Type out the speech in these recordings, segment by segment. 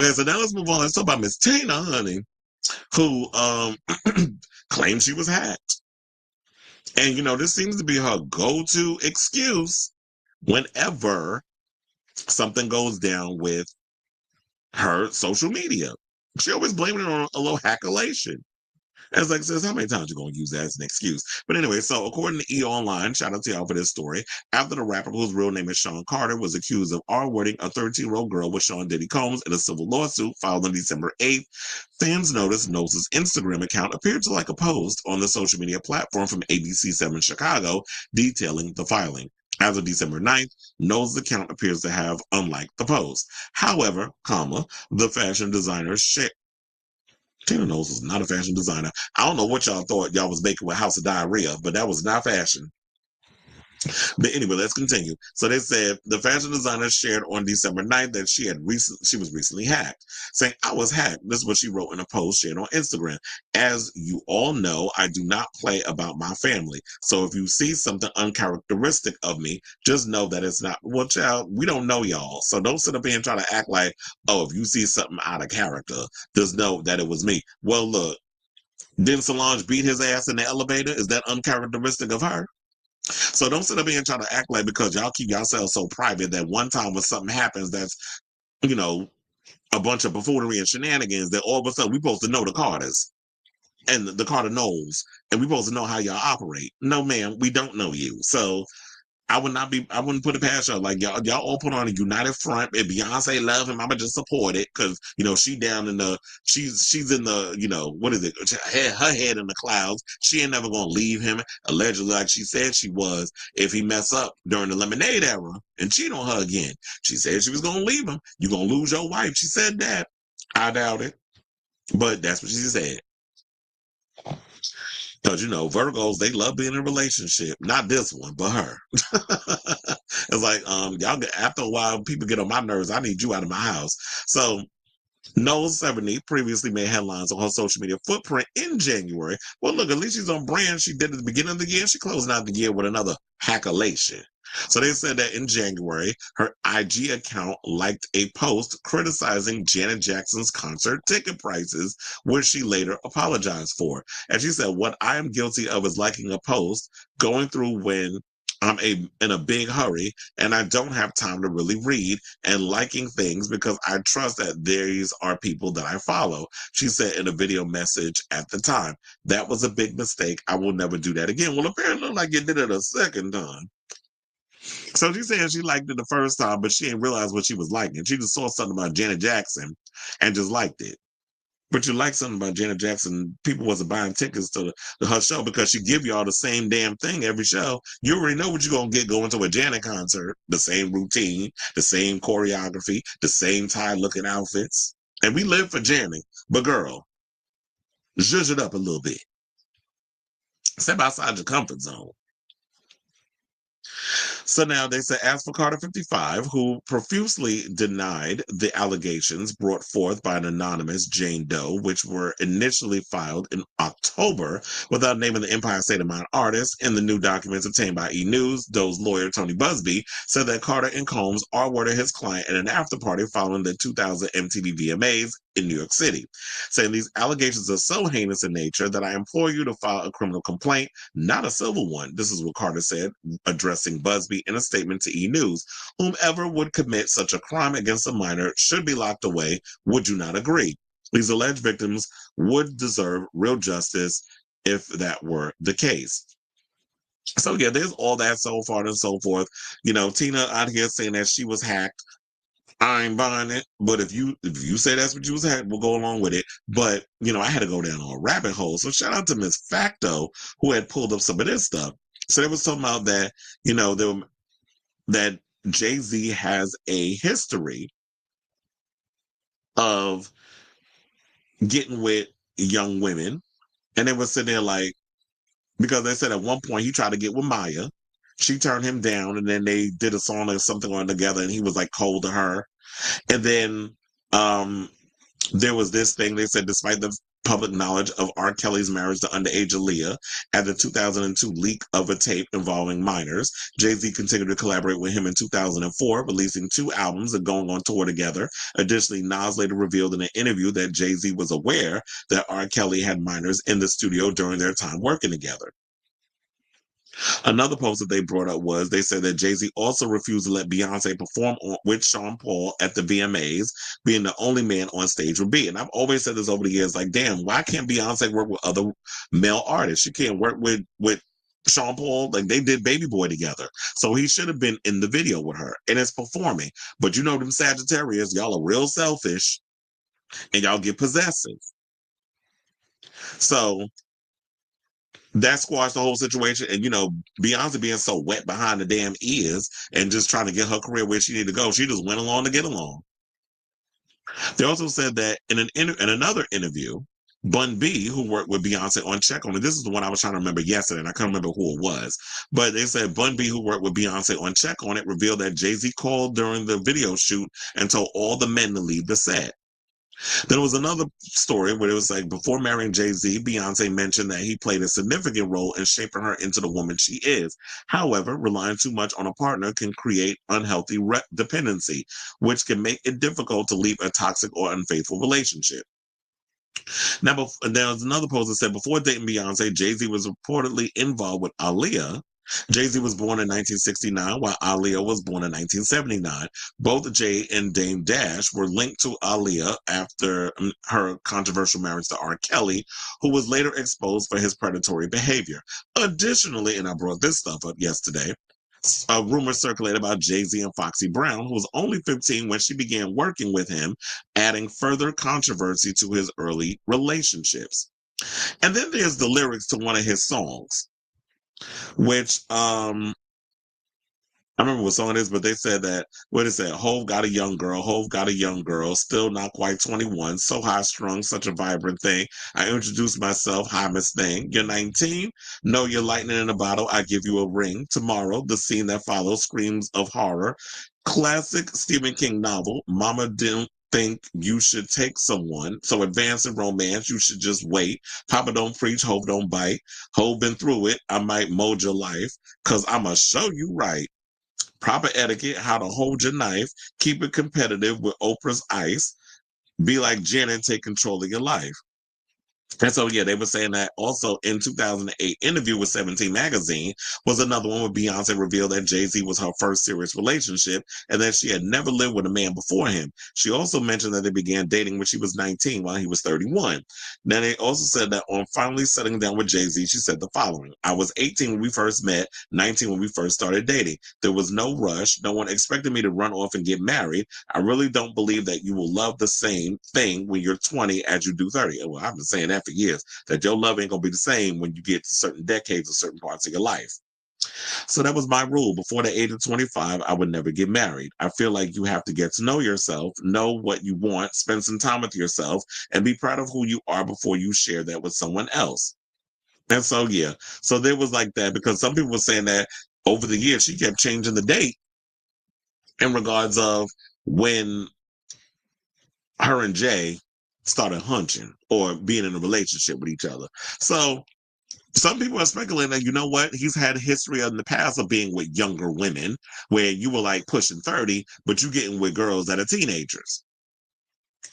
Okay, so now let's move on. Let's talk about Miss Tina, honey, who claimed she was hacked. And this seems to be her go-to excuse whenever something goes down with her social media. She always blaming it on a little hackalation. As like says, how many times you gonna use that as an excuse? But anyway, so according to E Online, shout out to y'all for this story. After the rapper, whose real name is Sean Carter, was accused of R-wording a 13-year-old girl with Sean Diddy Combs in a civil lawsuit filed on December 8th, fans noticed Knowles' Instagram account appeared to like a post on the social media platform from ABC7 Chicago detailing the filing. As of December 9th, Knowles' account appears to have unliked the post. However, the fashion designer Tina Knowles was not a fashion designer. I don't know what y'all thought y'all was making with House of Diarrhea, but that was not fashion. But anyway, let's continue. So they said the fashion designer shared on December 9th that she was recently hacked, saying, "I was hacked." This is what she wrote in a post shared on Instagram. "As you all know, I do not play about my family. So if you see something uncharacteristic of me, just know that it's not." Well, child, we don't know y'all. So don't sit up here and try to act like, oh, if you see something out of character, just know that it was me. Well, look, didn't Solange beat his ass in the elevator? Is that uncharacteristic of her? So don't sit up here and try to act like because y'all keep yourselves so private that one time when something happens that's, you know, a bunch of buffoonery and shenanigans, that all of a sudden we supposed to know the Carters and the Carter Knowles, and we supposed to know how y'all operate. No, ma'am, we don't know you. So I wouldn't put it past y'all. Like y'all all put on a united front. If Beyonce love him, I'ma just support it because she down in the she's in the what is it? Her head in the clouds. She ain't never gonna leave him. Allegedly, like she said she was. If he mess up during the Lemonade era and cheat on her again, she said she was gonna leave him. You gonna lose your wife. She said that. I doubt it, but that's what she said. Because Virgos, they love being in a relationship. Not this one, but her. It's like, y'all get after a while, people get on my nerves. I need you out of my house. So Knowles 70 previously made headlines on her social media footprint in January. Well, look, at least she's on brand. She did it at the beginning of the year. She closing out the year with another hackalation. So they said that in January, her IG account liked a post criticizing Janet Jackson's concert ticket prices, which she later apologized for. And she said, "What I am guilty of is liking a post, going through when in a big hurry and I don't have time to really read and liking things because I trust that these are people that I follow." She said in a video message at the time, "That was a big mistake. I will never do that again." Well, apparently, looked like you did it a second time. So she said she liked it the first time, but she didn't realize what she was liking. She just saw something about Janet Jackson and just liked it. But you like something about Janet Jackson, people wasn't buying tickets to her show because she give y'all the same damn thing every show. You already know what you're going to get going to a Janet concert. The same routine, the same choreography, the same tie-looking outfits. And we live for Janet. But girl, zhuzh it up a little bit. Step outside your comfort zone. So now they say, as for Carter 55, who profusely denied the allegations brought forth by an anonymous Jane Doe, which were initially filed in October without naming the Empire State of Mind artist, in the new documents obtained by E! News, Doe's lawyer, Tony Busby, said that Carter and Combs R-worded his client at an after-party following the 2000 MTV VMAs in New York City, saying these allegations are so heinous in nature that I implore you to file a criminal complaint, not a civil one. This is what Carter said, addressing Busby in a statement to E! News. Whomever would commit such a crime against a minor should be locked away. Would you not agree? These alleged victims would deserve real justice if that were the case. So yeah, there's all that so far and so forth. Tina out here saying that she was hacked. I ain't buying it. But if you say that's what you was hacked, we'll go along with it. But I had to go down on a rabbit hole. So shout out to Miss Facto who had pulled up some of this stuff. So they was talking about that, that Jay-Z has a history of getting with young women. And they were sitting there like, because they said at one point he tried to get with Maya. She turned him down, and then they did a song or something on together, and he was like cold to her. And then there was this thing they said, despite the public knowledge of R. Kelly's marriage to underage Aaliyah and the 2002 leak of a tape involving minors. Jay-Z continued to collaborate with him in 2004, releasing 2 albums and going on tour together. Additionally, Knowles later revealed in an interview that Jay-Z was aware that R. Kelly had minors in the studio during their time working together. Another post that they brought up was they said that Jay-Z also refused to let Beyonce perform with Sean Paul at the VMAs, being the only man on stage with B. And I've always said this over the years, like, damn, why can't Beyonce work with other male artists? She can't work with Sean Paul. Like, they did Baby Boy together. So he should have been in the video with her and it's performing. But you know them Sagittarius, y'all are real selfish and y'all get possessive. So that squashed the whole situation. And, you know, Beyonce being so wet behind the damn ears and just trying to get her career where she needed to go, she just went along to get along. They also said that in another interview, Bun B, who worked with Beyonce on Check On It, this is the one I was trying to remember yesterday, and I can't remember who it was, but they said Bun B, who worked with Beyonce on Check On It, revealed that Jay-Z called during the video shoot and told all the men to leave the set. There was another story where it was like before marrying Jay-Z, Beyonce mentioned that he played a significant role in shaping her into the woman she is. However, relying too much on a partner can create unhealthy dependency, which can make it difficult to leave a toxic or unfaithful relationship. Now, there was another post that said before dating Beyonce, Jay-Z was reportedly involved with Aaliyah. Jay-Z was born in 1969, while Aaliyah was born in 1979. Both Jay and Dame Dash were linked to Aaliyah after her controversial marriage to R. Kelly, who was later exposed for his predatory behavior. Additionally, and I brought this stuff up yesterday, a rumor circulated about Jay-Z and Foxy Brown, who was only 15 when she began working with him, adding further controversy to his early relationships. And then there's the lyrics to one of his songs, which I remember what song it is, but they said that, what is that? Hove got a young girl, still not quite 21, so high strung, such a vibrant thing. I introduced myself, hi, Miss Thing. You're 19? No, you're lightning in a bottle. I give you a ring. Tomorrow, the scene that follows screams of horror. Classic Stephen King novel. Mama didn't think you should take someone. So advance in romance, you should just wait. Papa don't preach, Hove don't bite. Hove been through it. I might mold your life, cause I'ma show you right. Proper etiquette, how to hold your knife, keep it competitive with Oprah's ice, be like Janet, take control of your life. And so, yeah, they were saying that also in 2008 interview with 17 magazine was another one where Beyonce revealed that Jay-Z was her first serious relationship and that she had never lived with a man before him. She also mentioned that they began dating when she was 19 while he was 31. Then they also said that on finally settling down with Jay-Z, she said the following: I was 18 when we first met, 19 when we first started dating. There was no rush. No one expected me to run off and get married. I really don't believe that you will love the same thing when you're 20 as you do 30. Well, I've been saying that for years, that your love ain't gonna be the same when you get to certain decades or certain parts of your life. So that was my rule. Before the age of 25, I would never get married. I feel like you have to get to know yourself, know what you want, spend some time with yourself, and be proud of who you are before you share that with someone else. And so, yeah, so there was like that, because some people were saying that over the years she kept changing the date in regards of when her and Jay started hunching or being in a relationship with each other. So some people are speculating that, you know what, he's had a history in the past of being with younger women where you were like pushing 30, but you getting with girls that are teenagers.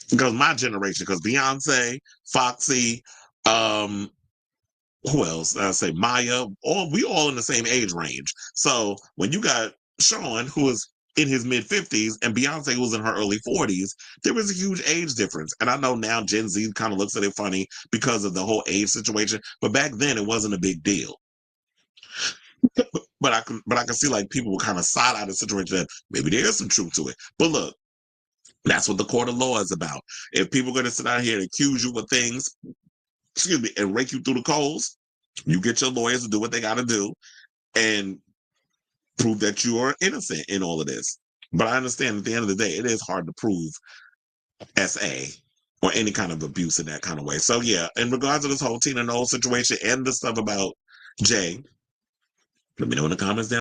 Because my generation, because Beyonce, Foxy, who else? I say Maya, we all in the same age range. So when you got Sean, who is in his mid 50s, and Beyonce, who was in her early 40s, there was a huge age difference. And I know now Gen Z kind of looks at it funny because of the whole age situation, but back then it wasn't a big deal. But I can see like people were kind of side out of the situation that maybe there is some truth to it. But look, that's what the court of law is about. If people are going to sit out here and accuse you of things, excuse me, and rake you through the coals, you get your lawyers to do what they got to do and prove that you are innocent in all of this. But I understand at the end of the day, it is hard to prove SA or any kind of abuse in that kind of way. So yeah, in regards to this whole Tina Knowles situation and the stuff about Jay, let me know in the comments down.